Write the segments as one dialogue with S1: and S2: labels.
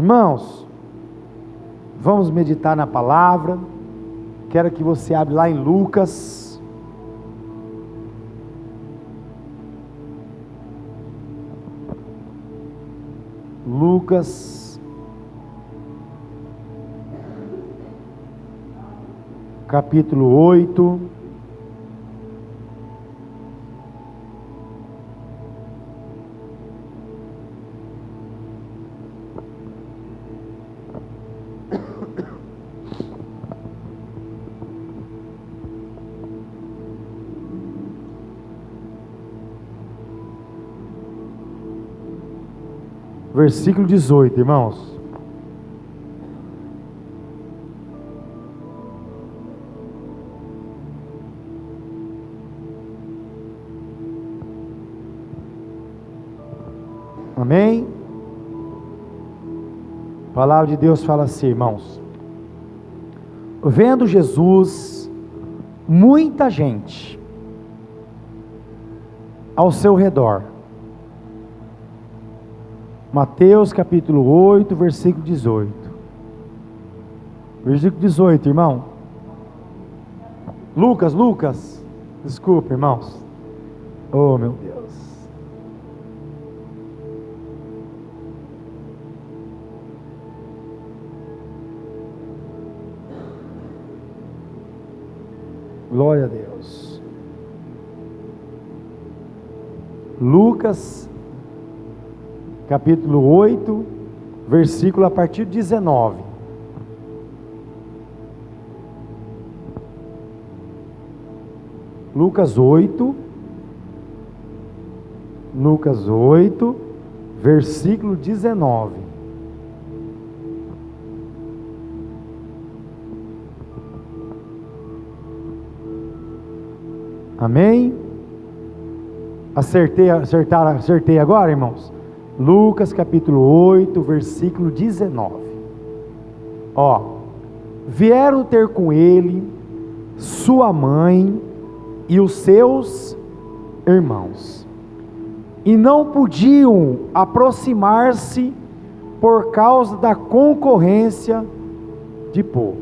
S1: Irmãos, vamos meditar na palavra. Quero que você abra lá em Lucas. Lucas, capítulo 8. Versículo 18, irmãos. Amém? A palavra de Deus fala assim, irmãos. Vendo Jesus, muita gente ao seu redor. Mateus capítulo 8, versículo 18. Versículo 18, irmão. Lucas. Desculpa, irmãos. Oh, meu Deus. Glória a Deus. Lucas capítulo 8, versículo a partir de 19. Lucas 8, versículo 19. Amém? Acertei agora, irmãos? Lucas capítulo 8, versículo 19. Vieram ter com ele sua mãe e os seus irmãos, e não podiam aproximar-se por causa da concorrência de povo.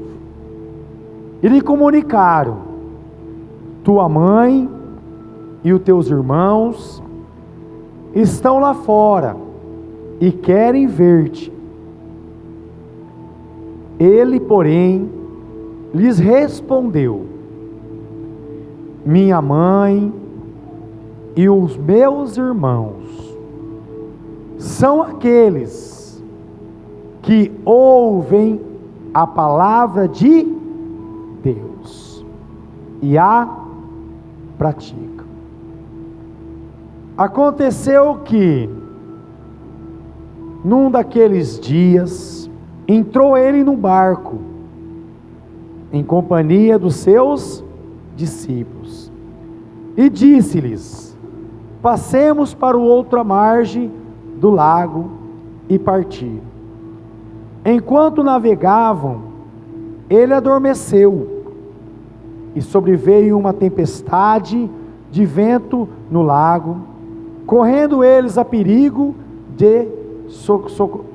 S1: E lhe comunicaram: tua mãe e os teus irmãos estão lá fora e querem ver-te. Ele, porém, lhes respondeu: minha mãe e os meus irmãos são aqueles que ouvem a palavra de Deus e a praticam. Aconteceu que, num daqueles dias, entrou ele no barco, em companhia dos seus discípulos, e disse-lhes: passemos para o outra margem do lago, e partiram. Enquanto navegavam, ele adormeceu, e sobreveio uma tempestade de vento no lago, correndo eles a perigo de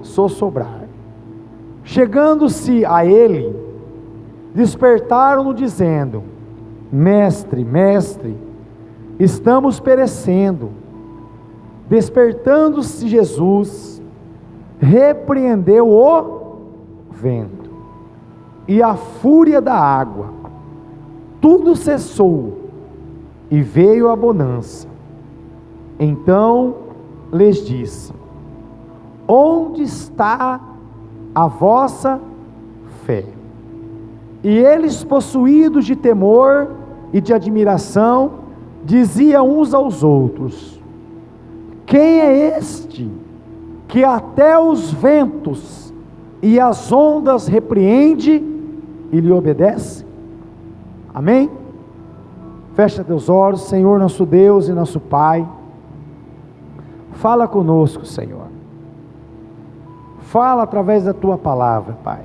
S1: sossobrar. Chegando-se a ele, despertaram-no dizendo: mestre, estamos perecendo. Despertando-se Jesus, repreendeu o vento e a fúria da água, tudo cessou e veio a bonança. Então lhes disse: onde está a vossa fé? E eles, possuídos de temor e de admiração, diziam uns aos outros: quem é este que até os ventos e as ondas repreende e lhe obedece? Amém? Fecha teus olhos. Senhor nosso Deus e nosso Pai, fala conosco, Senhor. Fala através da Tua palavra, Pai.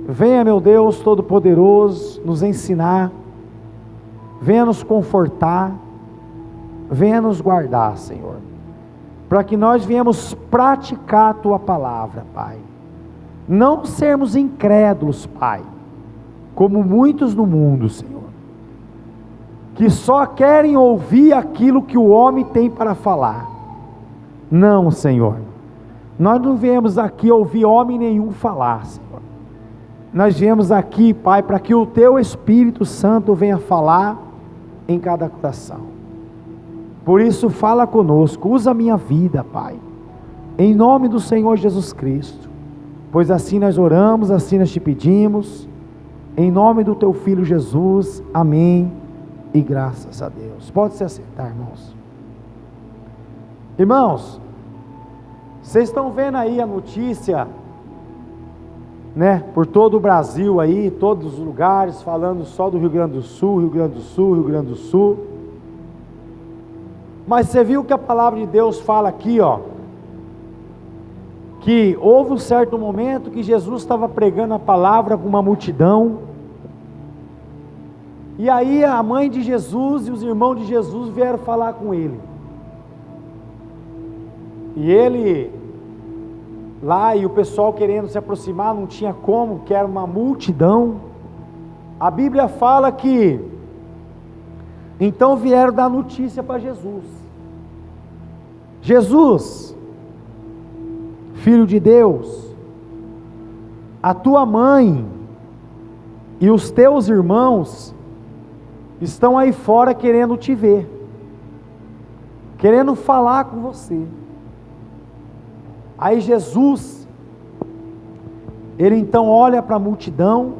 S1: Venha, meu Deus Todo-Poderoso, nos ensinar. Venha nos confortar. Venha nos guardar, Senhor. para que nós venhamos praticar a Tua palavra, Pai. Não sermos incrédulos, Pai, como muitos no mundo, Senhor, que só querem ouvir aquilo que o homem tem para falar. Não, Senhor, nós não viemos aqui ouvir homem nenhum falar, Senhor. Nós viemos aqui, Pai, para que o Teu Espírito Santo venha falar em cada coração. Por isso, fala conosco, usa a minha vida, Pai, em nome do Senhor Jesus Cristo, pois assim nós oramos, assim nós te pedimos, em nome do Teu Filho Jesus, amém, e graças a Deus. Pode se assentar, irmãos. Irmãos, vocês estão vendo aí a notícia, né, por todo o Brasil aí, todos os lugares, falando só do Rio Grande do Sul, Rio Grande do Sul, Rio Grande do Sul. Mas você viu que a palavra de Deus fala aqui, ó, que houve um certo momento que Jesus estava pregando a palavra com uma multidão, e aí a mãe de Jesus e os irmãos de Jesus vieram falar com ele, e ele lá, e o pessoal querendo se aproximar, não tinha como, que era uma multidão. A Bíblia fala que então vieram dar notícia para Jesus: Jesus, Filho de Deus, a tua mãe e os teus irmãos estão aí fora querendo te ver, querendo falar com você. Aí Jesus, ele então olha para a multidão,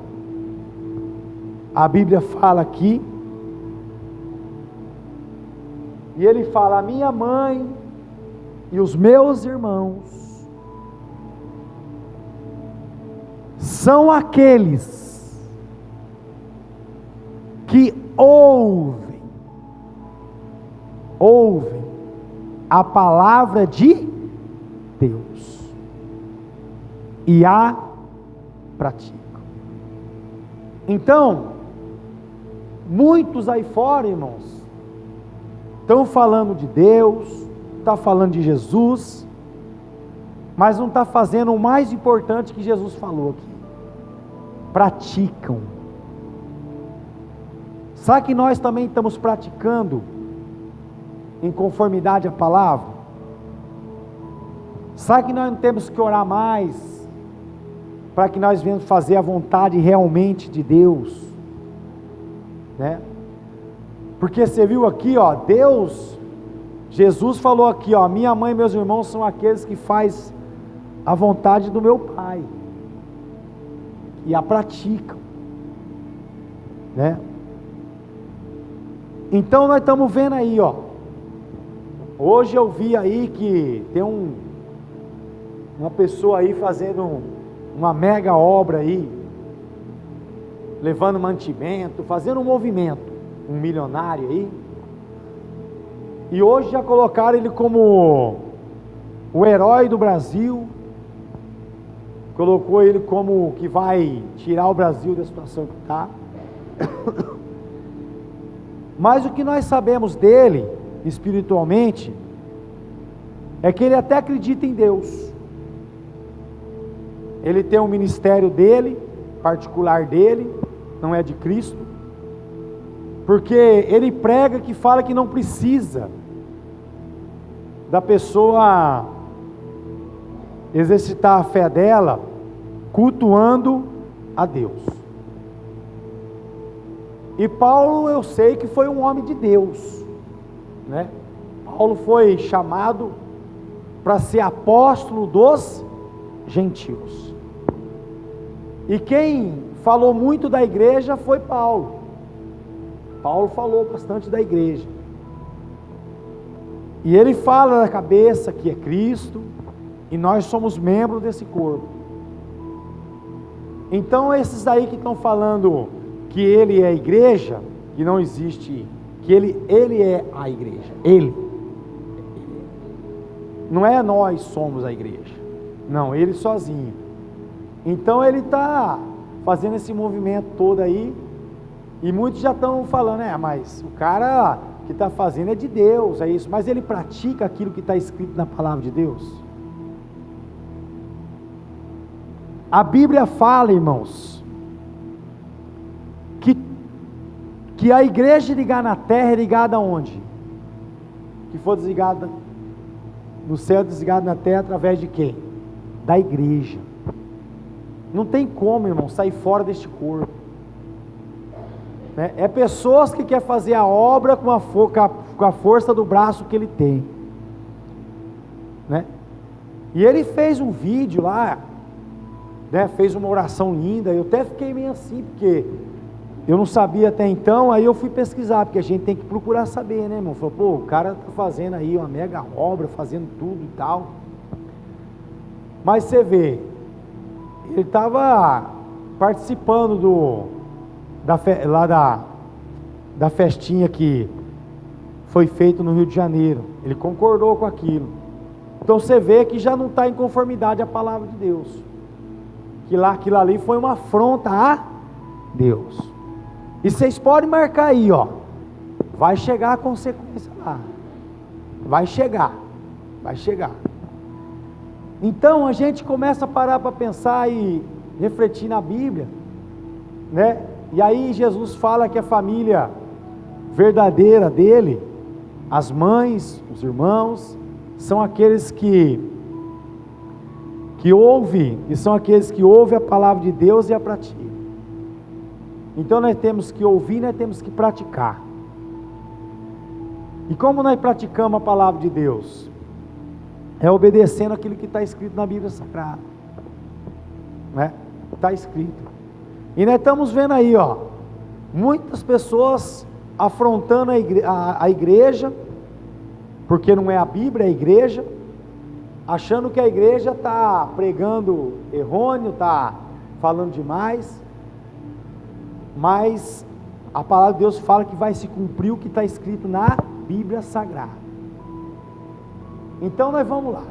S1: a Bíblia fala aqui, e ele fala: a minha mãe e os meus irmãos são aqueles que ouvem a palavra de Deus e a praticam. Então, muitos aí fora, irmãos, estão falando de Deus, está falando de Jesus, mas não está fazendo o mais importante que Jesus falou aqui: praticam. Sabe que nós também estamos praticando em conformidade à palavra? Sabe que nós não temos que orar mais para que nós venhamos fazer a vontade realmente de Deus, né? Porque você viu aqui, ó, Jesus falou aqui, ó: minha mãe e meus irmãos são aqueles que fazem a vontade do meu Pai e a praticam, né? Então nós estamos vendo aí, ó, hoje eu vi aí que tem uma pessoa aí fazendo uma mega obra aí, levando mantimento, fazendo um movimento, um milionário aí, e hoje já colocaram ele como o herói do Brasil, colocou ele como que vai tirar o Brasil da situação que está. Mas o que nós sabemos dele, espiritualmente, é que ele até acredita em Deus. Ele tem um ministério dele, particular dele, não é de Cristo, porque ele prega que fala que não precisa da pessoa exercitar a fé dela cultuando a Deus. E Paulo, eu sei que foi um homem de Deus, né? Paulo foi chamado para ser apóstolo dos gentios, e quem falou muito da igreja foi Paulo. Paulo falou bastante da igreja, e ele fala da cabeça que é Cristo, e nós somos membros desse corpo. Então esses aí que estão falando que ele é a igreja, que não existe, que ele é a igreja, ele não é nós somos a igreja, não, ele sozinho. Então ele está fazendo esse movimento todo aí, e muitos já estão falando: mas o cara que está fazendo é de Deus, é isso, mas ele pratica aquilo que está escrito na palavra de Deus? A Bíblia fala, irmãos, que a igreja ligada na terra é ligada aonde? Que for desligada no céu, desligada na terra, através de quem? Da igreja. Não tem como, irmão, sair fora deste corpo. É pessoas que querem fazer a obra com a força do braço que ele tem, né? E ele fez um vídeo lá, né? Fez uma oração linda. Eu até fiquei meio assim, porque eu não sabia até então. Aí eu fui pesquisar, porque a gente tem que procurar saber, né, irmão? Falei, pô, o cara está fazendo aí uma mega obra, fazendo tudo e tal. Mas você vê, ele estava participando da festinha que foi feita no Rio de Janeiro. Ele concordou com aquilo. Então você vê que já não está em conformidade à palavra de Deus, que aquilo ali foi uma afronta a Deus. E vocês podem marcar aí, ó, vai chegar a consequência lá, vai chegar. Então a gente começa a parar para pensar e refletir na Bíblia, né? E aí Jesus fala que a família verdadeira dele, as mães, os irmãos, são aqueles que ouvem, e são aqueles que ouvem a palavra de Deus e a praticam. Então nós temos que ouvir, nós temos que praticar. E como nós praticamos a palavra de Deus? É obedecendo aquilo que está escrito na Bíblia Sagrada, né? Está escrito. E nós estamos vendo aí, ó, muitas pessoas afrontando a igreja, porque não é a Bíblia, é a igreja, achando que a igreja está pregando errôneo, está falando demais, mas a palavra de Deus fala que vai se cumprir o que está escrito na Bíblia Sagrada. Então nós vamos lá.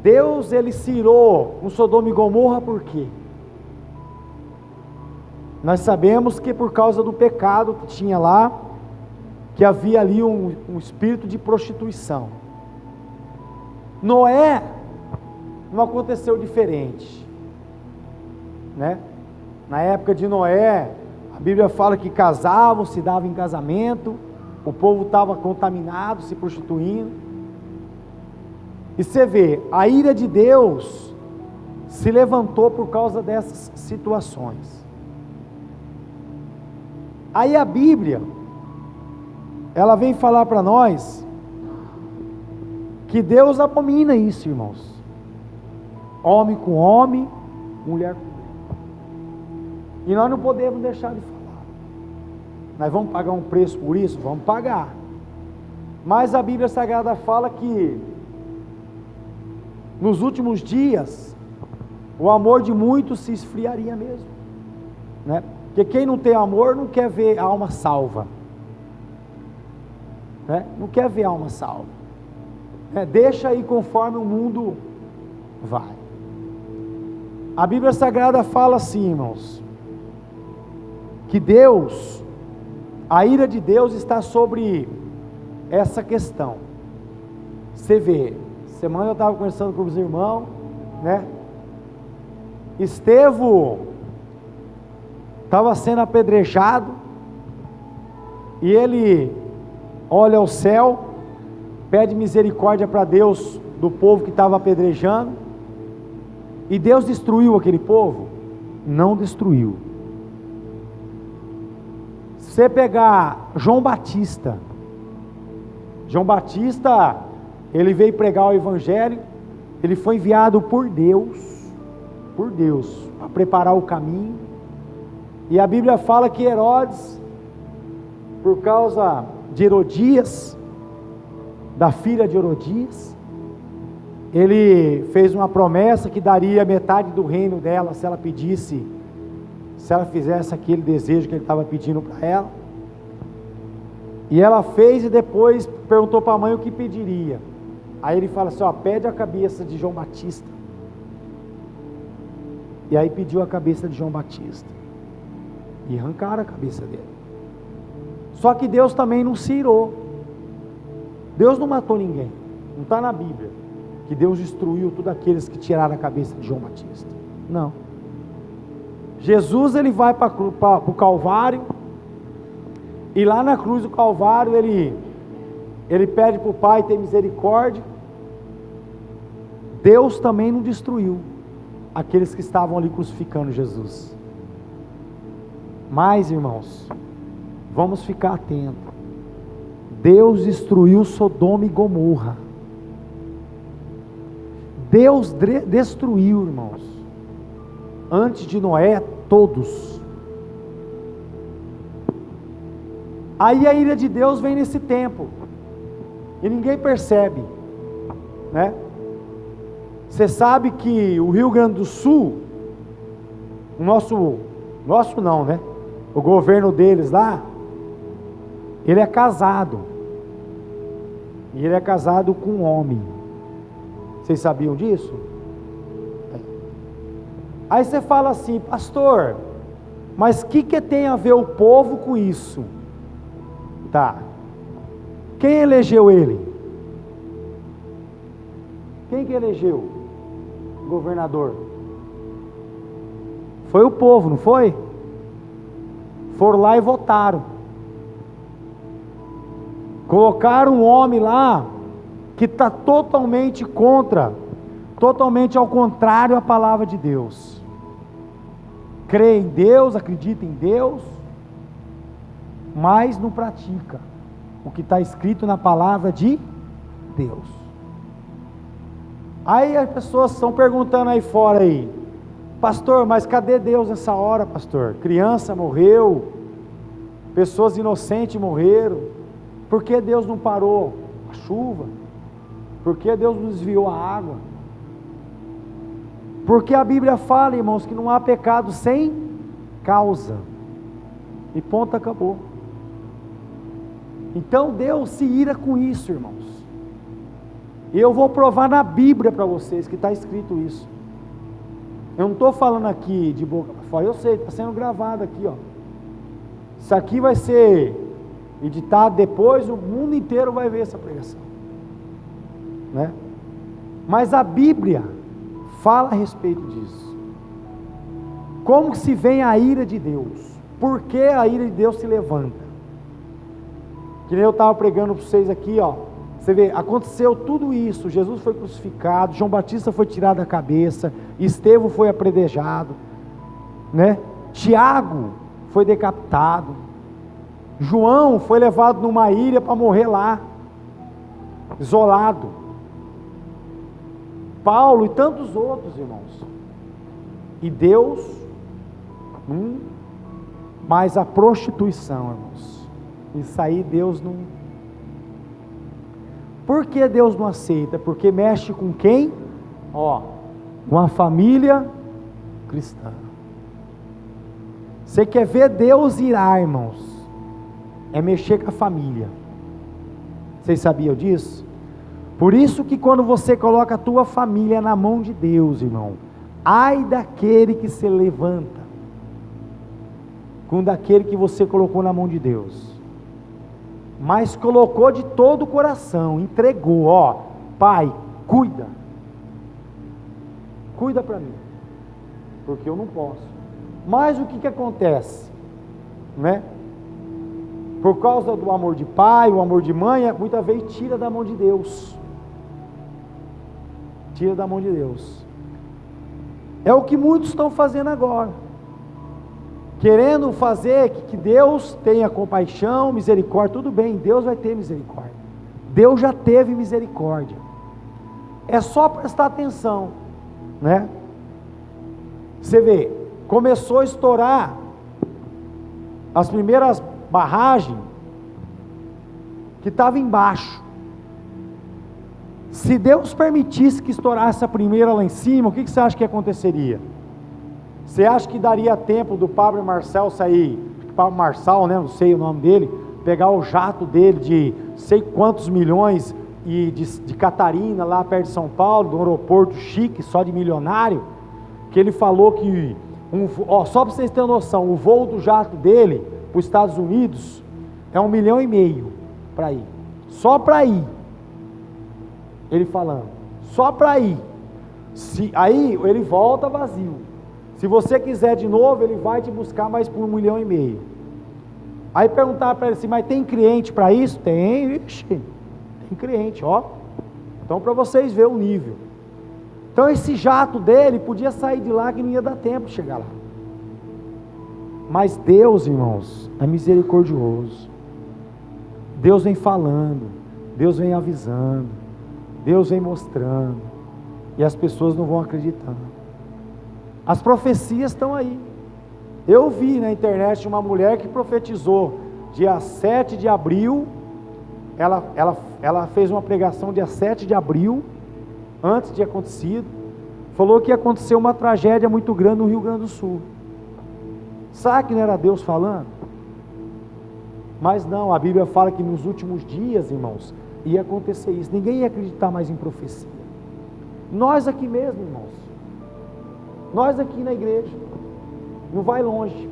S1: Deus, ele se irou com Sodoma e Gomorra por quê? Nós sabemos que por causa do pecado que tinha lá, que havia ali um espírito de prostituição. Noé, não aconteceu diferente, né? Na época de Noé, a Bíblia fala que casavam, se davam em casamento, o povo estava contaminado, se prostituindo. E você vê, a ira de Deus se levantou por causa dessas situações. Aí a Bíblia, ela vem falar para nós que Deus abomina isso, irmãos. Homem com homem, mulher com mulher. E nós não podemos deixar de falar. Nós vamos pagar um preço por isso? Vamos pagar. Mas a Bíblia Sagrada fala que nos últimos dias o amor de muitos se esfriaria mesmo, né? Porque quem não tem amor não quer ver a alma salva, né? Não quer ver a alma salva, né? Deixa aí conforme o mundo vai. A Bíblia Sagrada fala assim, irmãos, que Deus, a ira de Deus está sobre essa questão. Você vê, semana eu estava conversando com os irmãos, né? Estevão estava sendo apedrejado, e ele olha ao céu, pede misericórdia para Deus do povo que estava apedrejando, e Deus destruiu aquele povo? Não destruiu. Se você pegar João Batista, ele veio pregar o Evangelho, ele foi enviado por Deus, para preparar o caminho. E a Bíblia fala que Herodes, por causa de Herodias, da filha de Herodias, ele fez uma promessa que daria metade do reino dela se ela pedisse, se ela fizesse aquele desejo que ele estava pedindo para ela. E ela fez, e depois perguntou para a mãe o que pediria. Aí ele fala assim, ó, pede a cabeça de João Batista. E aí pediu a cabeça de João Batista, e arrancaram a cabeça dele. Só que Deus também não se irou. Deus não matou ninguém. Não está na Bíblia que Deus destruiu todos aqueles que tiraram a cabeça de João Batista. Não. Jesus, ele vai para o Calvário, e lá na cruz do Calvário ele pede para o Pai ter misericórdia. Deus também não destruiu aqueles que estavam ali crucificando Jesus. Mas, irmãos, vamos ficar atentos. Deus destruiu Sodoma e Gomorra. Deus destruiu, irmãos, antes de Noé, todos. Aí a ira de Deus vem nesse tempo, e ninguém percebe, né? Você sabe que o Rio Grande do Sul, o nosso não, né? O governo deles lá, ele é casado, e ele é casado com um homem. Vocês sabiam disso? Aí você fala assim: pastor, mas o que tem a ver o povo com isso? Tá, quem elegeu ele? Quem que elegeu o governador? Foi o povo, não foi? Foram lá e votaram. Colocaram um homem lá que está totalmente contra, totalmente ao contrário à palavra de Deus. Crê em Deus, acredita em Deus, mas não pratica o que está escrito na palavra de Deus. Aí as pessoas estão perguntando aí fora aí: pastor, mas cadê Deus nessa hora, pastor? Criança morreu, pessoas inocentes morreram, por que Deus não parou a chuva? Por que Deus não desviou a água? Porque a Bíblia fala, irmãos, que não há pecado sem causa, e ponto, acabou. Então Deus se ira com isso, irmãos. E eu vou provar na Bíblia para vocês que está escrito isso. Eu não estou falando aqui de boca para fora, eu sei, está sendo gravado aqui, ó. Isso aqui vai ser editado depois, o mundo inteiro vai ver essa pregação, né? Mas a Bíblia fala a respeito disso. Como que se vem a ira de Deus? Por que a ira de Deus se levanta? Que nem eu estava pregando para vocês aqui, ó. Você vê, aconteceu tudo isso. Jesus foi crucificado, João Batista foi tirado da cabeça, Estevão foi apredejado, né? Tiago foi decapitado, João foi levado numa ilha para morrer lá, isolado. Paulo e tantos outros, irmãos. E Deus, mas a prostituição, irmãos, isso aí Deus não. Por que Deus não aceita? Porque mexe com quem? Ó, com a família cristã. Você quer ver Deus irar, irmãos? É mexer com a família. Vocês sabiam disso? Por isso que quando você coloca a tua família na mão de Deus, irmão, ai daquele que se levanta com daquele que você colocou na mão de Deus, mas colocou de todo o coração, entregou, ó, pai, cuida para mim, porque eu não posso. Mas o que acontece, né? Por causa do amor de pai, o amor de mãe, muitas vezes tira da mão de Deus. Tira da mão de Deus. É o que muitos estão fazendo agora, querendo fazer que Deus tenha compaixão, misericórdia. Tudo bem, Deus vai ter misericórdia, Deus já teve misericórdia, é só prestar atenção, né? Você vê, começou a estourar as primeiras barragens que estavam embaixo. Se Deus permitisse que estourasse a primeira lá em cima, o que você acha que aconteceria? Você acha que daria tempo do Pablo Marçal sair, Pablo Marçal, né, não sei o nome dele, pegar o jato dele de sei quantos milhões e de Catarina, lá perto de São Paulo, do aeroporto chique, só de milionário, que ele falou que, só para vocês terem noção, o voo do jato dele para os Estados Unidos É 1,5 milhão para ir. Só para ir. Ele falando. Só para ir. Aí ele volta vazio. Se você quiser de novo, ele vai te buscar mais por 1,5 milhão. Aí perguntaram para ele assim, mas tem cliente para isso? Tem, ixi, tem cliente, ó. Então para vocês verem o nível. Então esse jato dele podia sair de lá que não ia dar tempo de chegar lá. Mas Deus, irmãos, é misericordioso. Deus vem falando, Deus vem avisando, Deus vem mostrando, e as pessoas não vão acreditando. As profecias estão aí. Eu vi na internet uma mulher que profetizou dia 7 de abril, ela fez uma pregação dia 7 de abril, antes de acontecido, falou que ia acontecer uma tragédia muito grande no Rio Grande do Sul. Sabe que não era Deus falando? Mas não, a Bíblia fala que nos últimos dias, irmãos, ia acontecer isso. Ninguém ia acreditar mais em profecia. Nós aqui mesmo, irmãos, nós aqui na igreja, não vai longe,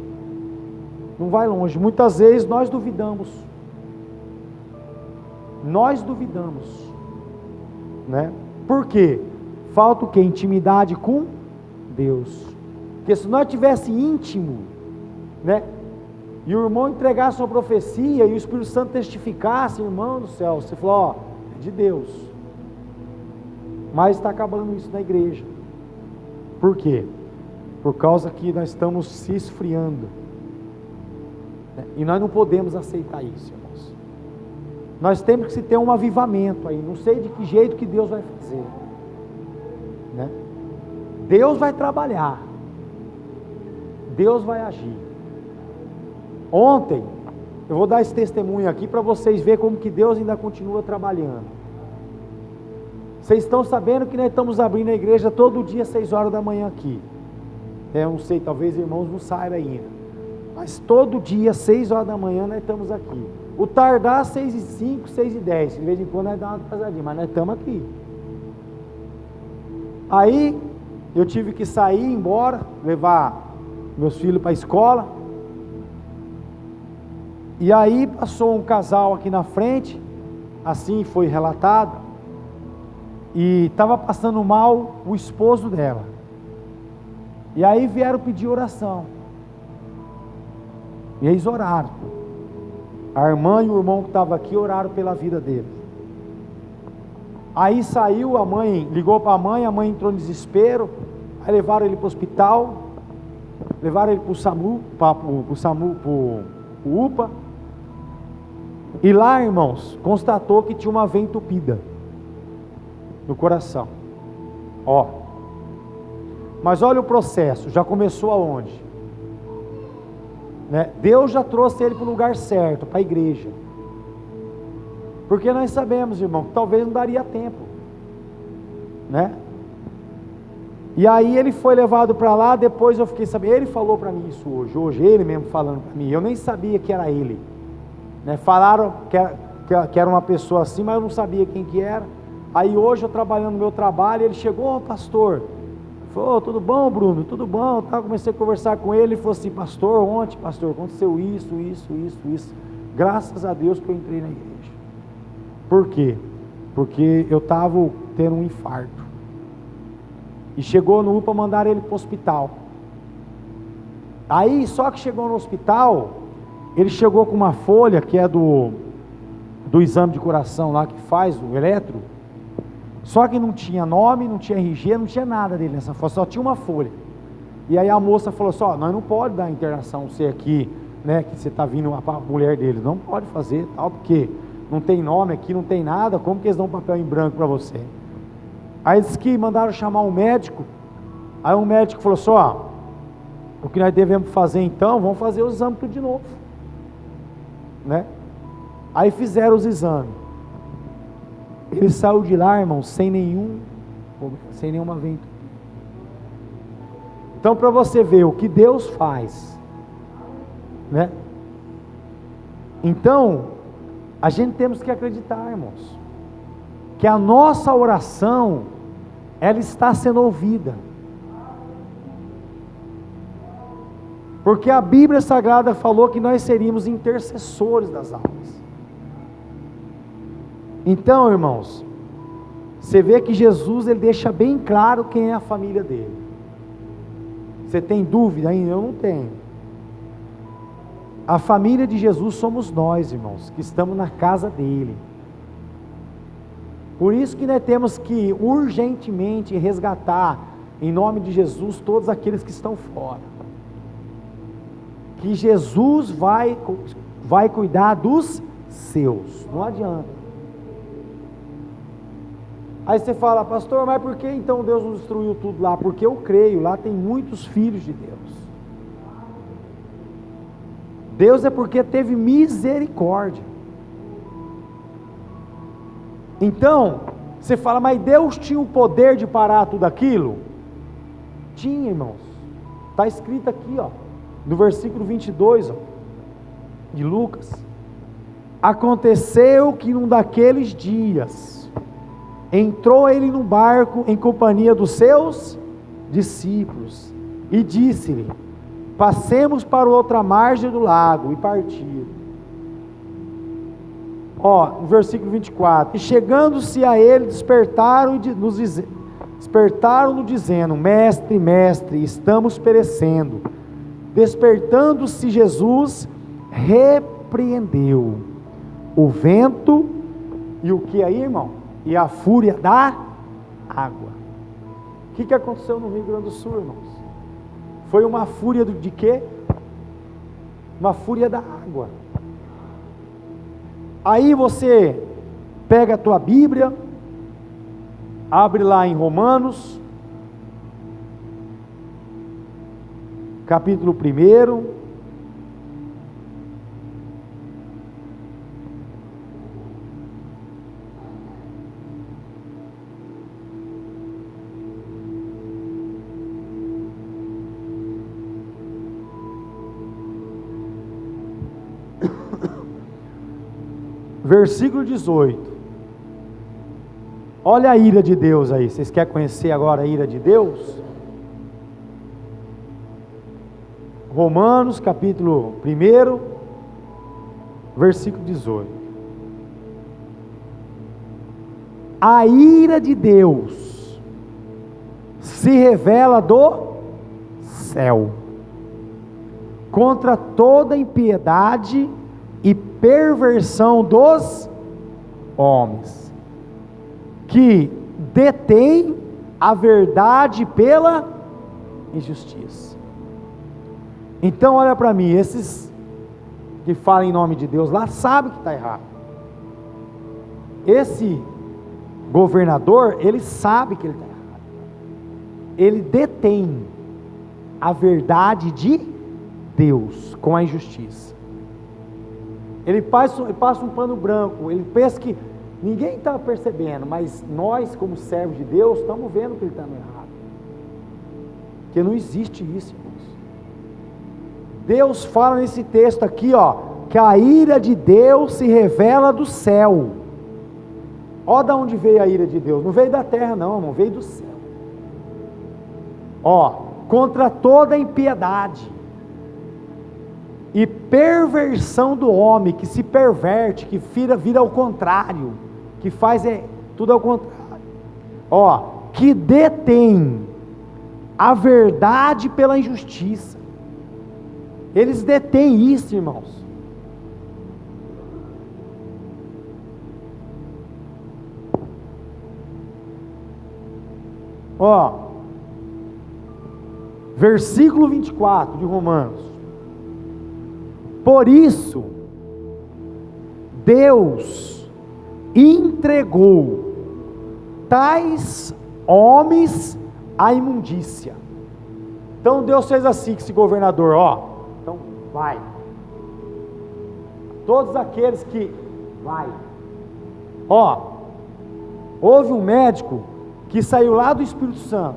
S1: não vai longe. Muitas vezes nós duvidamos, né? Por quê? Falta o quê? Intimidade com Deus. Porque se nós tivesse íntimo, né? E o irmão entregasse uma profecia e o Espírito Santo testificasse, irmão do céu, você falou, ó, é de Deus. Mas está acabando isso na igreja. Por quê? Por causa que nós estamos se esfriando, né? E nós não podemos aceitar isso, irmãos. Nós temos que ter um avivamento aí. Não sei de que jeito que Deus vai fazer, né? Deus vai trabalhar, Deus vai agir. Ontem, eu vou dar esse testemunho aqui para vocês verem como que Deus ainda continua trabalhando. Vocês estão sabendo que nós estamos abrindo a igreja todo dia às 6 horas da manhã aqui. Eu não sei, talvez irmãos não saibam ainda. Mas todo dia às 6 horas da manhã nós estamos aqui. O tardar 6h05, 6h10. De vez em quando nós damos uma atrasadinha, mas nós estamos aqui. Aí eu tive que sair, ir embora, levar meus filhos para a escola. E aí passou um casal aqui na frente, assim foi relatado, e estava passando mal o esposo dela. E aí vieram pedir oração. E eles oraram. A irmã e o irmão que estavam aqui oraram pela vida dele. Aí saiu, a mãe ligou para a mãe entrou em desespero. Aí levaram ele para o hospital, levaram ele para o SAMU, para o UPA. E lá, irmãos, constatou que tinha uma veia entupida no coração. Ó. Mas olha o processo, já começou aonde? Né? Deus já trouxe ele para o lugar certo, para a igreja. Porque nós sabemos, irmão, que talvez não daria tempo, né? E aí ele foi levado para lá, depois eu fiquei sabendo, ele falou para mim isso hoje ele mesmo falando para mim, eu nem sabia que era ele, né? Falaram que era uma pessoa assim, mas eu não sabia quem que era. Aí hoje eu trabalhando no meu trabalho, ele chegou, pastor, falou, tudo bom, Bruno? Tudo bom? Tá, comecei a conversar com ele, ele falou assim, pastor, ontem, pastor, aconteceu isso, graças a Deus que eu entrei na igreja. Por quê? Porque eu estava tendo um infarto, e chegou no UPA, mandaram ele para o hospital. Aí, só que chegou no hospital, ele chegou com uma folha, que é do exame de coração lá, que faz o eletro, só que não tinha nome, não tinha RG, não tinha nada dele nessa folha, só tinha uma folha. E aí a moça falou assim, ó, nós não pode dar internação, você aqui, né, que você está vindo, a mulher dele, não pode fazer, tal, porque não tem nome aqui, não tem nada, como que eles dão um papel em branco para você? Aí disse que mandaram chamar um médico. Aí um médico falou assim, ó, o que nós devemos fazer então, vamos fazer os exames tudo de novo, né? Aí fizeram os exames. Ele saiu de lá, irmão, sem nenhuma veia. Então, para você ver o que Deus faz, né? Então, a gente temos que acreditar, irmãos, que a nossa oração, ela está sendo ouvida. Porque a Bíblia Sagrada falou que nós seríamos intercessores das almas. Então, irmãos, você vê que Jesus, ele deixa bem claro quem é a família dele. Você tem dúvida ainda? Eu não tenho. A família de Jesus somos nós, irmãos, que estamos na casa dele. Por isso que nós temos que urgentemente resgatar, em nome de Jesus, todos aqueles que estão fora. Que Jesus vai cuidar dos seus, não adianta. Aí você fala, pastor, mas por que então Deus não destruiu tudo lá? Porque eu creio, lá tem muitos filhos de Deus. Deus é porque teve misericórdia. Então, você fala, mas Deus tinha o poder de parar tudo aquilo? Tinha, irmãos. Está escrito aqui, ó, no versículo 22, ó, de Lucas. Aconteceu que num daqueles dias, entrou ele no barco em companhia dos seus discípulos, e disse-lhe, passemos para outra margem do lago, e partiram. Ó, no versículo 24, e chegando-se a ele, despertaram-no dizendo, mestre, mestre, estamos perecendo. Despertando-se Jesus, repreendeu o vento, e o que aí, irmão? E a fúria da água. O que aconteceu no Rio Grande do Sul, irmãos? Foi uma fúria de quê? Uma fúria da água. Aí você pega a tua Bíblia, abre lá em Romanos, capítulo 1, versículo 18, olha a ira de Deus aí, vocês querem conhecer agora a ira de Deus? Romanos capítulo 1, versículo 18, a ira de Deus se revela do céu, contra toda impiedade e perversão dos homens, que detém a verdade pela injustiça. Então olha para mim, esses que falam em nome de Deus lá, sabem que está errado. Esse governador, ele sabe que ele está errado. Ele detém a verdade de Deus com a injustiça. Ele passa um pano branco, ele pensa que ninguém está percebendo, mas nós, como servos de Deus, estamos vendo que ele está errado. Porque não existe isso, irmãos. Deus fala nesse texto aqui, ó, que a ira de Deus se revela do céu. Ó, da onde veio a ira de Deus? Não veio da terra, não, irmão, veio do céu. Ó, contra toda impiedade e perversão do homem, que se perverte, que vira ao contrário, que faz tudo ao contrário, ó, que detém a verdade pela injustiça. Eles detêm isso, irmãos. Ó, versículo 24 de Romanos. Por isso, Deus entregou tais homens à imundícia. Então Deus fez assim com esse governador, ó, então vai, todos aqueles que, vai, ó, houve um médico que saiu lá do Espírito Santo,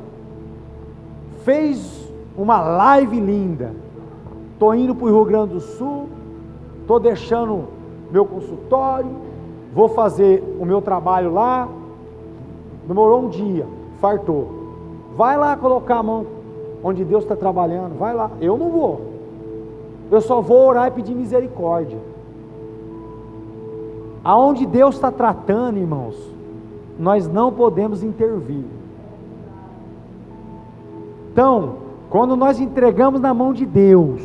S1: fez uma live linda, estou indo para o Rio Grande do Sul, estou deixando meu consultório, vou fazer o meu trabalho lá, demorou um dia, fartou, vai lá colocar a mão onde Deus está trabalhando, vai lá, eu não vou, Eu só vou orar e pedir misericórdia. Aonde Deus está tratando, irmãos, nós não podemos intervir. Então, quando nós entregamos na mão de Deus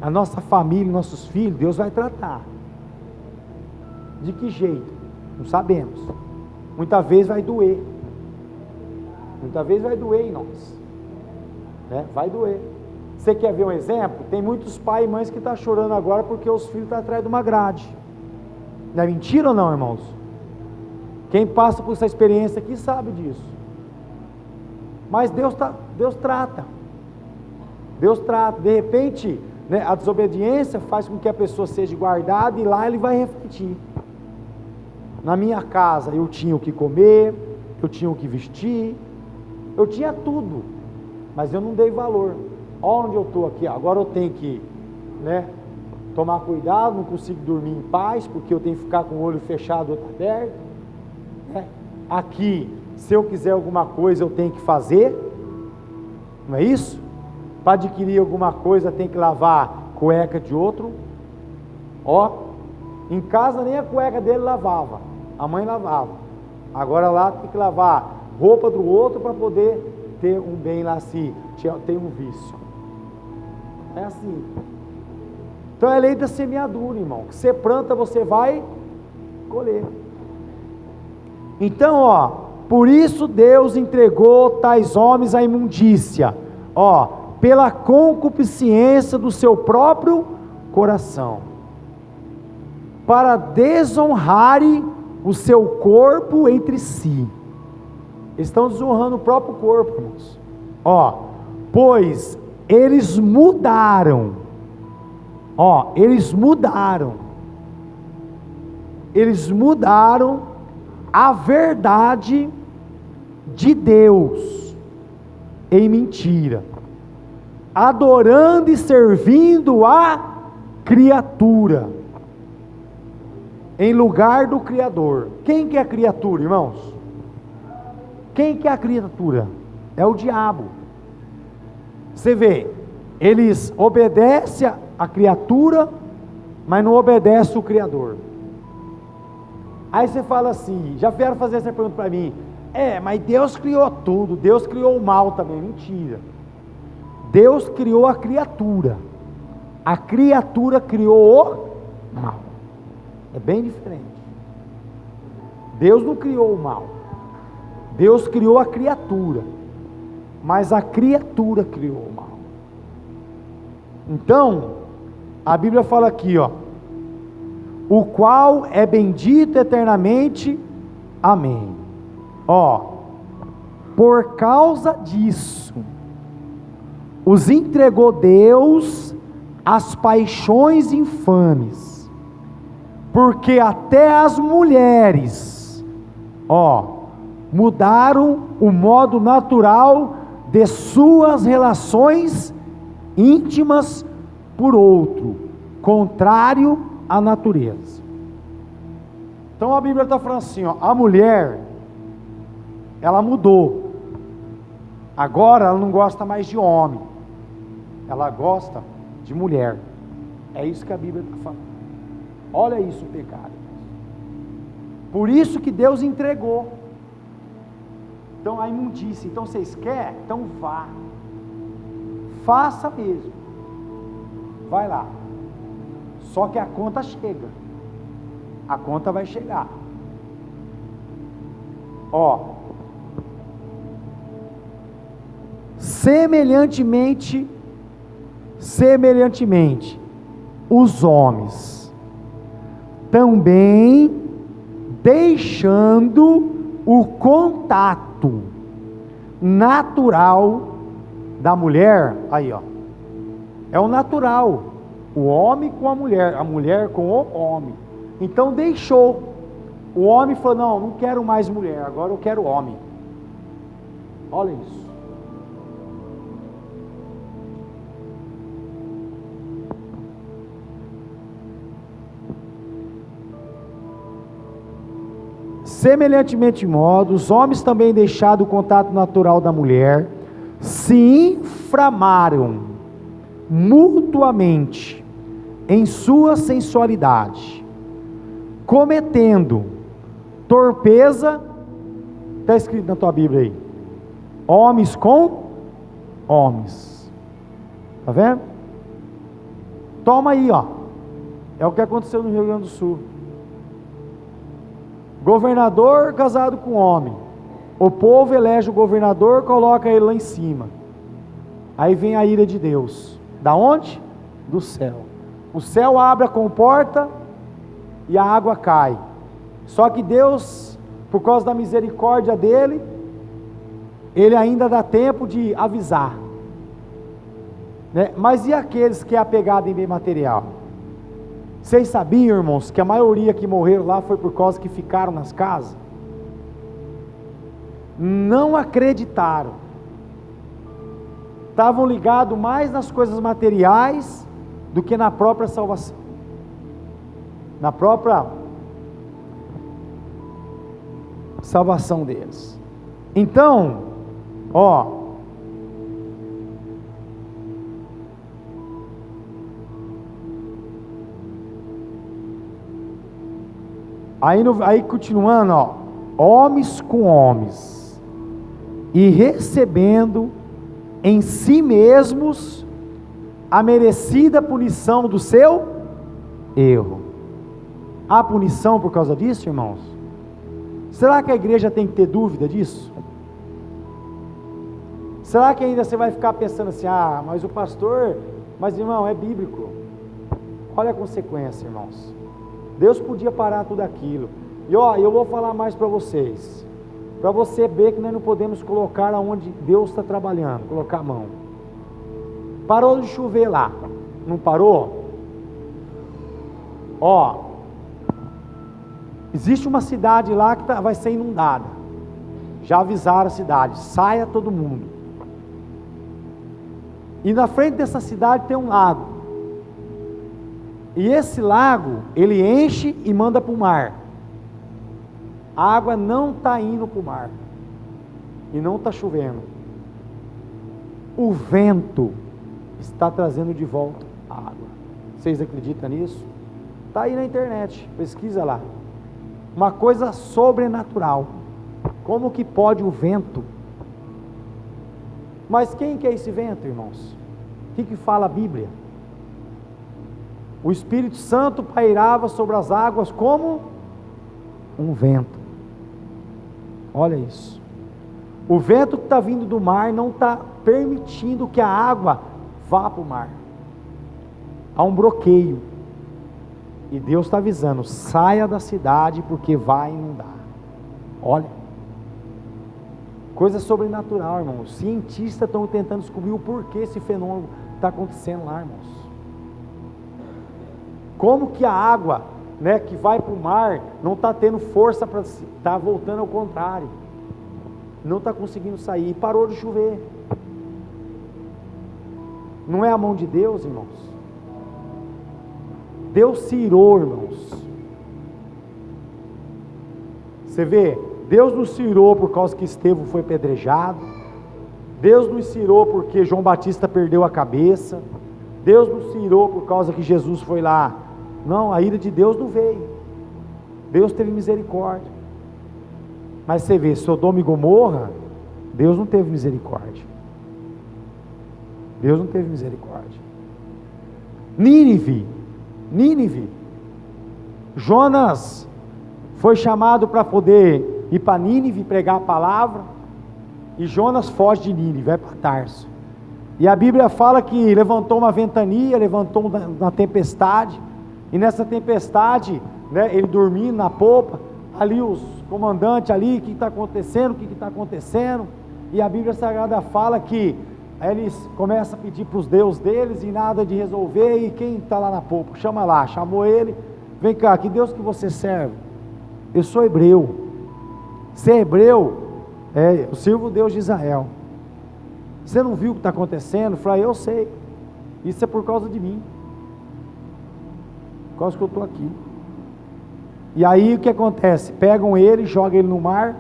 S1: a nossa família, nossos filhos, Deus vai tratar. De que jeito? Não sabemos. Muitas vezes vai doer. Muitas vezes vai doer em nós, né? Vai doer. Você quer ver um exemplo? Tem muitos pais e mães que estão chorando agora porque os filhos estão atrás de uma grade. Não é mentira ou não, irmãos? Quem passa por essa experiência aqui sabe disso. Mas Deus trata. Deus trata. De repente, né, a desobediência faz com que a pessoa seja guardada e lá ele vai refletir. Na minha casa eu tinha o que comer, eu tinha o que vestir, eu tinha tudo, mas eu não dei valor. Olha onde eu estou aqui, agora eu tenho que, né, tomar cuidado, não consigo dormir em paz, porque eu tenho que ficar com o olho fechado, outro aberto, né? Aqui, se eu quiser alguma coisa eu tenho que fazer, não é isso? Para adquirir alguma coisa tem que lavar cueca de outro. Ó, em casa nem a cueca dele lavava, a mãe lavava, agora lá tem que lavar roupa do outro para poder ter um bem lá, se tem um vício. É assim. Então é a lei da semeadura, irmão. Que você planta, você vai colher. Então, ó, por isso Deus entregou tais homens à imundícia, ó, pela concupiscência do seu próprio coração, para desonrarem o seu corpo entre si. Eles estão desonrando o próprio corpo, irmãos. Ó, pois eles mudaram. Ó, eles mudaram a verdade de Deus em mentira, adorando e servindo a criatura em lugar do Criador. Quem que é a criatura, irmãos? Quem que é a criatura? É o diabo. Você vê, eles obedecem a criatura, mas não obedecem o Criador. Aí você fala assim, já vieram fazer essa pergunta para mim, mas Deus criou tudo, Deus criou o mal também. Mentira. Deus criou a criatura criou o mal. É bem diferente. Deus não criou o mal, Deus criou a criatura, mas a criatura criou o mal. Então, a Bíblia fala aqui, ó, o qual é bendito eternamente, amém. Ó, por causa disso, os entregou Deus às paixões infames, porque até as mulheres, ó, mudaram o modo natural de suas relações íntimas por outro, contrário à natureza. Então a Bíblia está falando assim, ó, a mulher, ela mudou, agora ela não gosta mais de homem, ela gosta de mulher. É isso que a Bíblia está falando. Olha isso, o pecado. Por isso que Deus entregou. Então a imundícia. Então vocês querem? Então vá, faça mesmo, vai lá. Só que a conta chega, a conta vai chegar. Ó, semelhantemente, os homens também, deixando o contato natural da mulher, aí ó, é o natural, o homem com a mulher com o homem. Então deixou, o homem falou, não quero mais mulher, agora eu quero homem. Olha isso. Semelhantemente modo, os homens também, deixado o contato natural da mulher, se inflamaram mutuamente em sua sensualidade, cometendo torpeza, está escrito na tua Bíblia aí, homens com homens, está vendo? Toma aí, ó, é o que aconteceu no Rio Grande do Sul. Governador casado com homem, o povo elege o governador, coloca ele lá em cima, aí vem a ira de Deus. Da onde? Do céu. O céu abre a comporta e a água cai. Só que Deus, por causa da misericórdia dele, ele ainda dá tempo de avisar, né? Mas e aqueles que é apegado em bem material? Vocês sabiam, irmãos, que a maioria que morreram lá foi por causa que ficaram nas casas? Não acreditaram, estavam ligados mais nas coisas materiais do que na própria salvação, na própria salvação deles. Então, ó, aí continuando, ó, homens com homens, e recebendo em si mesmos a merecida punição do seu erro. Há punição por causa disso, irmãos? Será que a igreja tem que ter dúvida disso? Será que ainda você vai ficar pensando assim, mas o pastor, mas irmão, é bíblico. Olha a consequência, irmãos. Deus podia parar tudo aquilo. E ó, eu vou falar mais para vocês, para você ver que nós não podemos colocar aonde Deus está trabalhando, colocar a mão. Parou de chover lá, não parou? Ó, existe uma cidade lá que vai ser inundada. Já avisaram a cidade, saia todo mundo. E na frente dessa cidade tem um lago. E esse lago, ele enche e manda para o mar. A água não está indo para o mar. E não está chovendo. O vento está trazendo de volta a água. Vocês acreditam nisso? Está aí na internet, pesquisa lá. Uma coisa sobrenatural. Como que pode o vento? Mas quem que é esse vento, irmãos? O que fala a Bíblia? O Espírito Santo pairava sobre as águas como um vento. Olha isso. O vento que está vindo do mar não está permitindo que a água vá para o mar. Há um bloqueio. E Deus está avisando, saia da cidade porque vai inundar. Olha. Coisa sobrenatural, irmãos. Os cientistas estão tentando descobrir o porquê esse fenômeno está acontecendo lá, irmãos. Como que a água, né, que vai para o mar, não está tendo força para estar voltando ao contrário, não está conseguindo sair, parou de chover. Não é a mão de Deus, irmãos? Deus se irou, irmãos. Você vê, Deus não se irou por causa que Estevão foi apedrejado, Deus não se irou porque João Batista perdeu a cabeça, Deus não se irou por causa que Jesus foi lá. Não, a ira de Deus não veio. Deus teve misericórdia. Mas você vê, Sodoma e Gomorra, Deus não teve misericórdia. Deus não teve misericórdia. Nínive, Jonas foi chamado para poder ir para Nínive pregar a palavra, e Jonas foge de Nínive, vai para Tarso. E a Bíblia fala que levantou uma ventania, levantou uma tempestade, e nessa tempestade, né, ele dormindo na popa, ali os comandantes ali, o que está acontecendo, e a Bíblia Sagrada fala que eles começam a pedir para os deuses deles, e nada de resolver, e quem está lá na popa? Chama lá, chamou ele, vem cá, que Deus que você serve? Eu sou hebreu. Ser hebreu, eu sirvo o Deus de Israel. Você não viu o que está acontecendo? Eu falei, eu sei, isso é por causa de mim, por causa que eu estou aqui. E aí o que acontece? Pegam ele, jogam ele no mar,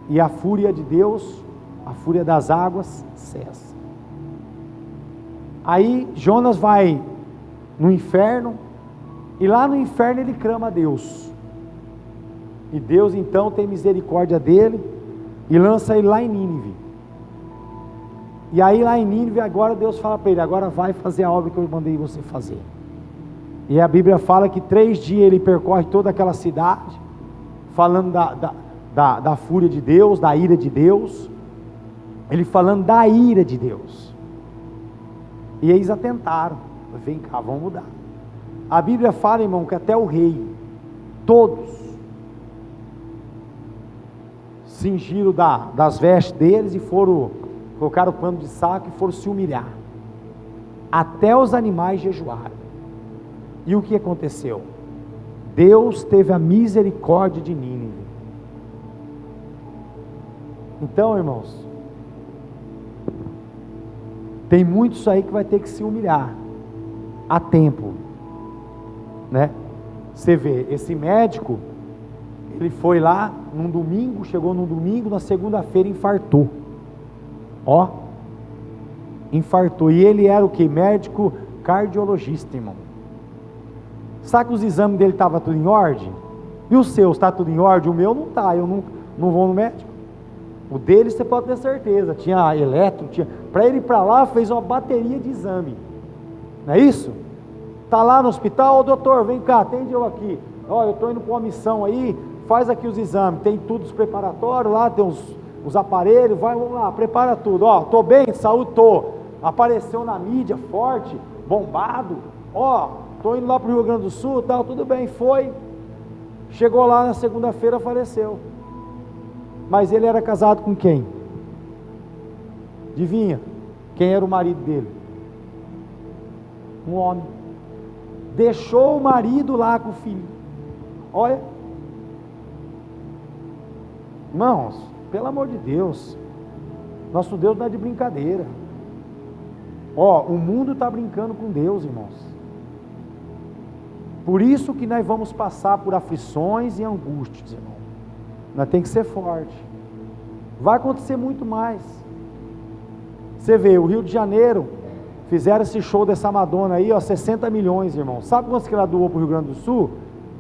S1: e a fúria de Deus, a fúria das águas, cessa. Aí Jonas vai no inferno, E lá no inferno ele clama a Deus. E Deus então tem misericórdia dele e lança ele lá em Nínive. E aí lá em Nínive agora Deus fala para ele: agora vai fazer a obra que eu mandei você fazer. E a Bíblia fala que 3 dias ele percorre toda aquela cidade, falando da fúria de Deus, da ira de Deus. Ele falando da ira de Deus. E eles atentaram: vem cá, vamos mudar. A Bíblia fala, irmão, que até o rei, todos, cingiram das vestes deles e colocaram o pano de saco e foram se humilhar. Até os animais jejuaram. E o que aconteceu? Deus teve a misericórdia de Nínive. Então, irmãos, tem muitos aí que vai ter que se humilhar a tempo, né? Você vê, esse médico, ele foi lá num domingo, chegou num domingo, na segunda-feira infartou. Ó, infartou. E ele era o que? Médico cardiologista, irmão. Sabe que os exames dele estavam tudo em ordem? E os seus, está tudo em ordem? O meu não está, eu não vou no médico. O dele você pode ter certeza, tinha eletro, para ele ir para lá, fez uma bateria de exame. Não é isso? Está lá no hospital: ô doutor, vem cá, atende eu aqui. Ó, eu estou indo para uma missão aí, faz aqui os exames, tem tudo os preparatórios lá, tem os aparelhos, vamos lá, prepara tudo. Ó, estou bem, saúde, estou. Apareceu na mídia, forte, bombado. Ó, estou indo lá para o Rio Grande do Sul, tal, tudo bem, foi. Chegou lá na segunda-feira, faleceu. Mas ele era casado com quem? Adivinha? Quem era o marido dele? Um homem. Deixou o marido lá com o filho. Olha, irmãos, pelo amor de Deus, nosso Deus não é de brincadeira. Ó, o mundo está brincando com Deus, irmãos. Por isso que nós vamos passar por aflições e angústias, irmão. Nós temos que ser forte. Vai acontecer muito mais. Você vê, o Rio de Janeiro, fizeram esse show dessa Madonna aí, ó, 60 milhões, irmão. Sabe quantos que ela doou para o Rio Grande do Sul?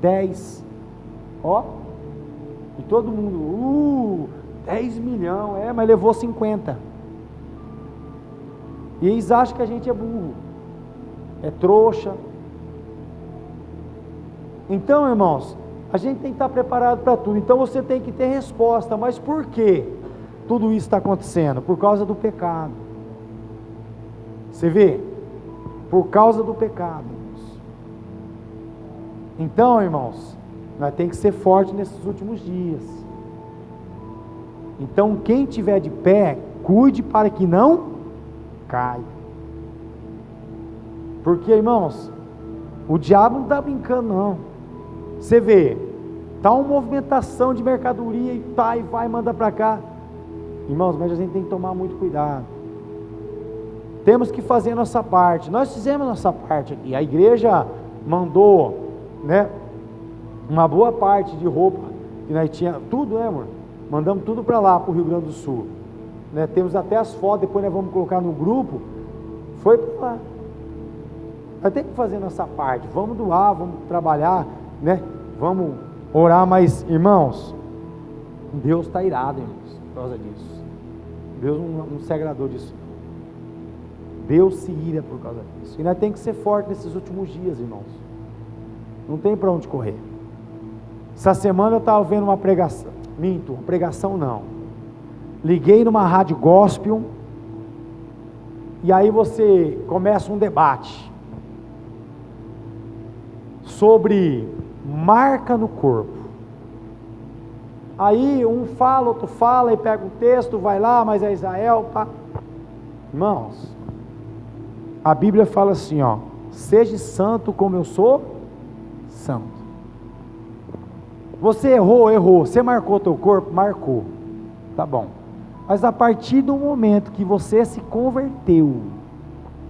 S1: 10. Ó. E todo mundo, 10 milhões, mas levou 50. E eles acham que a gente é burro, é trouxa. Então, irmãos, a gente tem que estar preparado para tudo. Então você tem que ter resposta. Mas por que tudo isso está acontecendo? Por causa do pecado. Você vê? Por causa do pecado, irmãos. Então, irmãos, nós temos que ser fortes nesses últimos dias. Então, quem tiver de pé, cuide para que não caia. Porque, irmãos, o diabo não está brincando, não. Você vê, está uma movimentação de mercadoria e vai, manda para cá. Irmãos, mas a gente tem que tomar muito cuidado. Temos que fazer a nossa parte. Nós fizemos a nossa parte aqui. A igreja mandou, né, uma boa parte de roupa que nós tínhamos, tudo, né, amor? Mandamos tudo para lá, para o Rio Grande do Sul, né? Temos até as fotos, depois nós vamos colocar no grupo. Foi para lá. Nós temos que fazer a nossa parte. Vamos doar, vamos trabalhar, né? Vamos orar, mas, irmãos, Deus está irado, irmãos, por causa disso. Deus não se agradou disso. Deus se ira por causa disso. E nós temos que ser fortes nesses últimos dias, irmãos. Não tem para onde correr. Essa semana eu estava vendo uma pregação. Minto, uma pregação não. Liguei numa rádio gospel. E aí você começa um debate sobre marca no corpo. Aí um fala, outro fala, e pega um texto, vai lá, mas é Israel, tá? Irmãos, a Bíblia fala assim, ó: seja santo como eu sou santo. Você errou, você marcou teu corpo? Marcou, tá bom. Mas a partir do momento que você se converteu,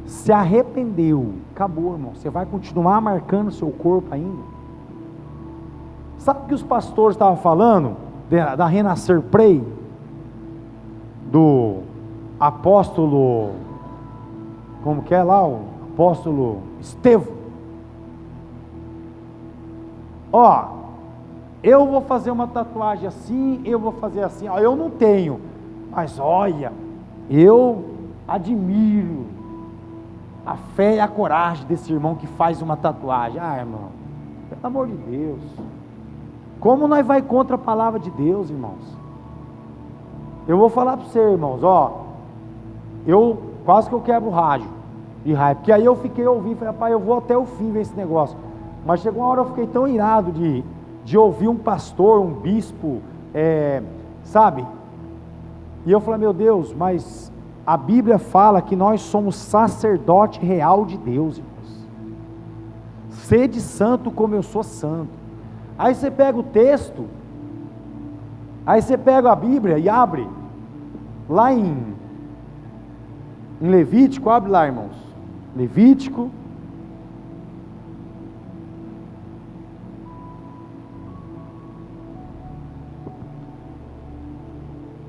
S1: se arrependeu, acabou, irmão. Você vai continuar marcando o seu corpo ainda? Sabe o que os pastores estavam falando da Renascer Prey, do apóstolo, como que é lá, o apóstolo Estevão? ó, eu vou fazer uma tatuagem assim, eu vou fazer assim, ó, eu não tenho, mas olha, eu admiro a fé e a coragem desse irmão que faz uma tatuagem. Ah, irmão, pelo amor de Deus, como nós vai contra a palavra de Deus, irmãos? Eu vou falar para você, irmãos, ó, eu quase que eu quebro o rádio de raiva, porque aí eu fiquei ouvindo, falei, rapaz, eu vou até o fim ver esse negócio, mas chegou uma hora eu fiquei tão irado de ouvir um pastor, um bispo, sabe, e eu falei, meu Deus, mas a Bíblia fala que nós somos sacerdote real de Deus, irmãos. Sede santo como eu sou santo. Aí você pega o texto, aí você pega a Bíblia e abre lá em Levítico, abre lá, irmãos. Levítico,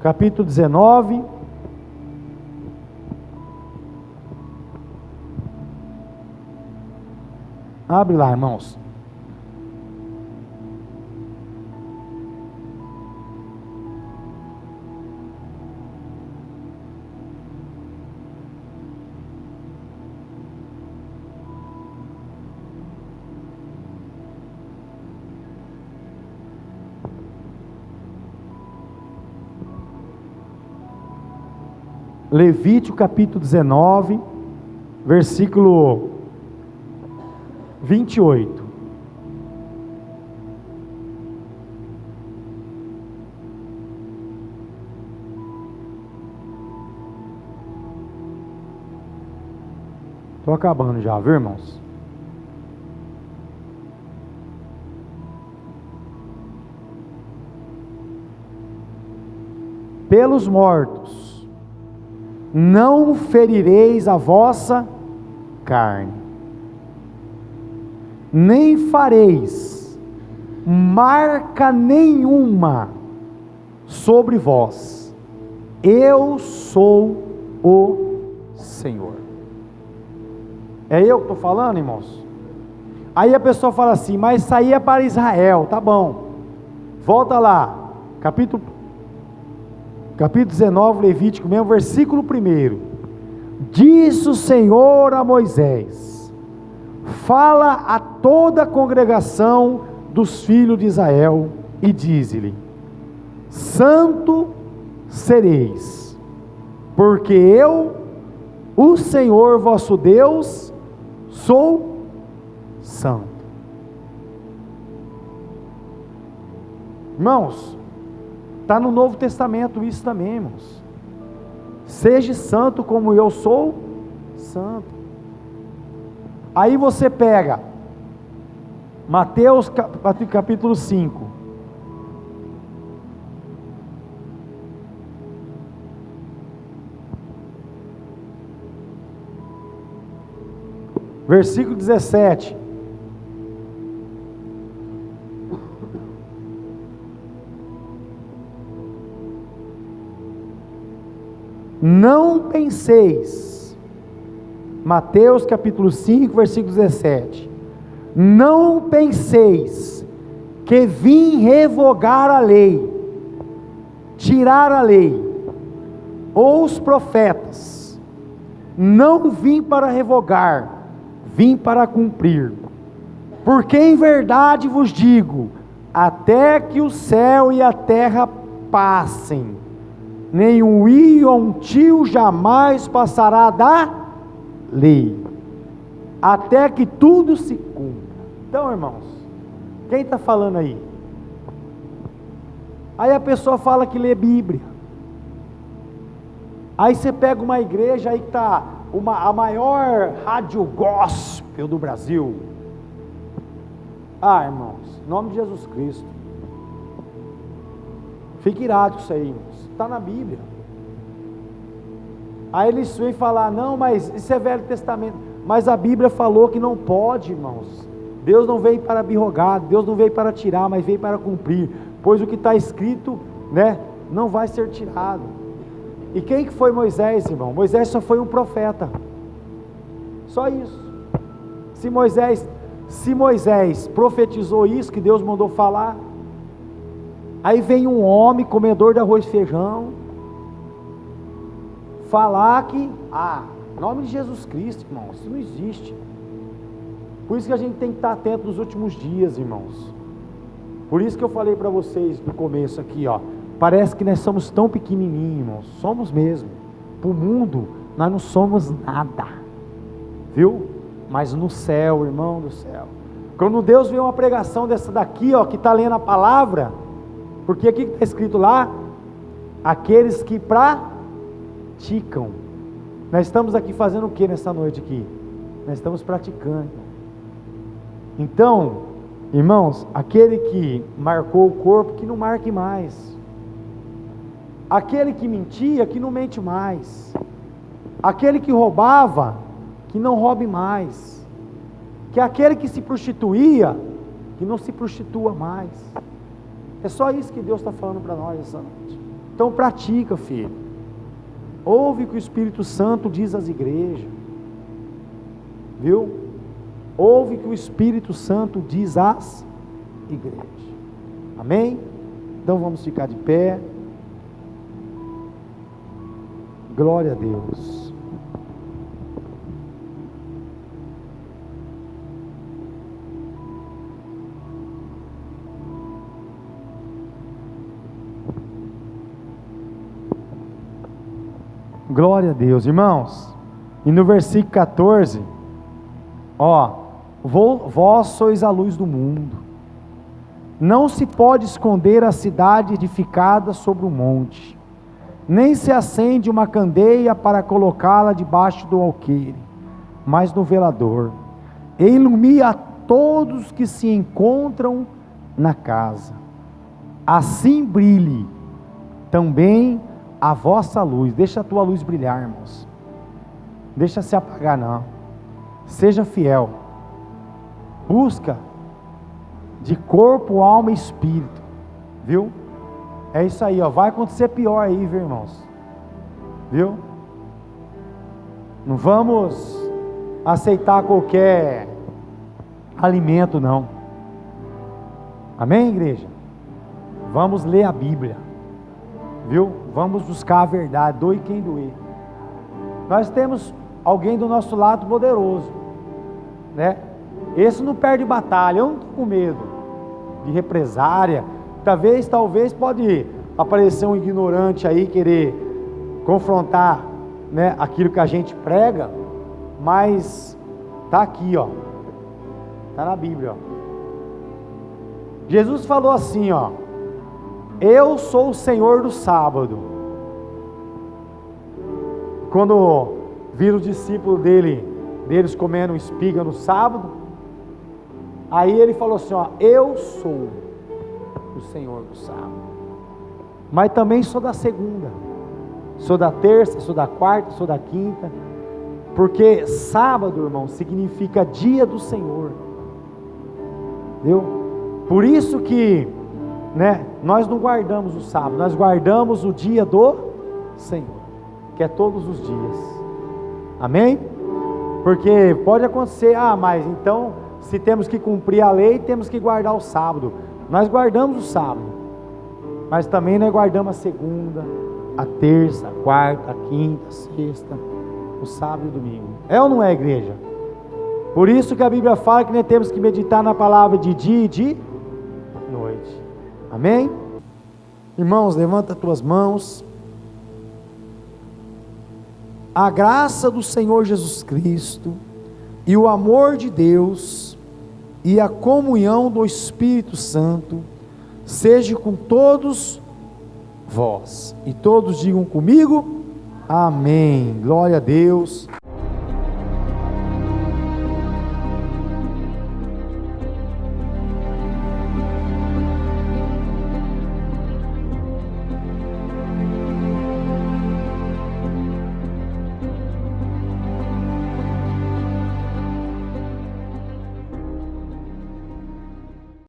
S1: capítulo 19. Abre lá, irmãos. Levítico capítulo 19, versículo 28. Estou acabando já, viu, irmãos? Pelos mortos não ferireis a vossa carne, nem fareis marca nenhuma sobre vós. Eu sou o Senhor. É eu que estou falando, irmãos? Aí a pessoa fala assim, mas isso aí é para Israel, tá bom. Volta lá, capítulo 19, Levítico mesmo, versículo 1. Disse o Senhor a Moisés: fala a toda a congregação dos filhos de Israel e dize-lhe: santo sereis, porque eu, o Senhor vosso Deus, sou santo. Irmãos, está no Novo Testamento isso também, irmãos. Seja santo como eu sou santo. Aí você pega Mateus capítulo 5. Versículo 17. Não penseis, Mateus capítulo 5, versículo 17, não penseis que vim revogar a lei, tirar a lei, ou os profetas. Não vim para revogar, vim para cumprir. Porque em verdade vos digo, até que o céu e a terra passem, nem um i ou um tio jamais passará da lei, até que tudo se cumpra. Então, irmãos, quem está falando aí? Aí a pessoa fala que lê Bíblia. Aí você pega uma igreja aí que está a maior rádio gospel do Brasil. Ah, irmãos, em nome de Jesus Cristo, fique irado com isso aí, irmãos. Está na Bíblia. Aí eles vêm falar, não, mas isso é Velho Testamento. Mas a Bíblia falou que não pode, irmãos. Deus não veio para abrogar, Deus não veio para tirar, mas veio para cumprir. Pois o que está escrito, né, não vai ser tirado. E quem que foi Moisés, irmão? Moisés só foi um profeta. Só isso. Se Moisés, Se Moisés profetizou isso que Deus mandou falar, aí vem um homem comedor de arroz e feijão falar que, em nome de Jesus Cristo, irmãos, isso não existe. Por isso que a gente tem que estar atento nos últimos dias, irmãos. Por isso que eu falei para vocês no começo aqui, parece que nós somos tão pequenininhos, irmãos. Somos mesmo. Para o mundo, nós não somos nada, viu? Mas no céu, irmão do céu, quando Deus vê uma pregação dessa daqui, que está lendo a palavra, porque aqui está escrito lá, aqueles que praticam. Nós estamos aqui fazendo o que nessa noite aqui? Nós estamos praticando. Então, irmãos, aquele que marcou o corpo, que não marque mais. Aquele que mentia, que não mente mais. Aquele que roubava, que não roube mais. Que aquele que se prostituía, que não se prostitua mais. É só isso que Deus está falando para nós essa noite. Então pratica, filho. Ouve o que o Espírito Santo diz às igrejas. Viu? Ouve o que o Espírito Santo diz às igrejas. Amém? Então vamos ficar de pé. Glória a Deus. Glória a Deus, irmãos. E no versículo 14, vós sois a luz do mundo. Não se pode esconder a cidade edificada sobre um monte, nem se acende uma candeia para colocá-la debaixo do alqueire, mas no velador, e ilumina a todos que se encontram na casa. Assim brilhe também a vossa luz. Deixa a tua luz brilhar, irmãos. Deixa se apagar não. Seja fiel. Busca de corpo, alma e espírito. Viu? É isso aí, vai acontecer pior aí, viu, irmãos? Viu? Não vamos aceitar qualquer alimento, não. Amém, igreja? Vamos ler a Bíblia. Viu? Vamos buscar a verdade, doe quem doer. Nós temos alguém do nosso lado poderoso, né? Esse não perde batalha. Eu não estou com medo de represária. Talvez pode aparecer um ignorante aí querer confrontar, né, aquilo que a gente prega, mas está aqui, está na Bíblia. Jesus falou assim, eu sou o Senhor do sábado. Quando viram os discípulos deles comendo espiga no sábado, aí ele falou assim, eu sou o Senhor do sábado, mas também sou da segunda, sou da terça, sou da quarta, sou da quinta, porque sábado, irmão, significa dia do Senhor, viu? Por isso que, né, nós não guardamos o sábado, nós guardamos o dia do Senhor, que é todos os dias. Amém? Porque pode acontecer, mas então, se temos que cumprir a lei, temos que guardar o sábado. Nós guardamos o sábado, mas também nós guardamos a segunda, a terça, a quarta, a quinta, a sexta, o sábado e o domingo. É ou não é, igreja? Por isso que a Bíblia fala que nós temos que meditar na palavra de dia e de noite. Amém? Irmãos, levanta as tuas mãos. A graça do Senhor Jesus Cristo e o amor de Deus e a comunhão do Espírito Santo seja com todos vós. E todos digam comigo, amém. Glória a Deus.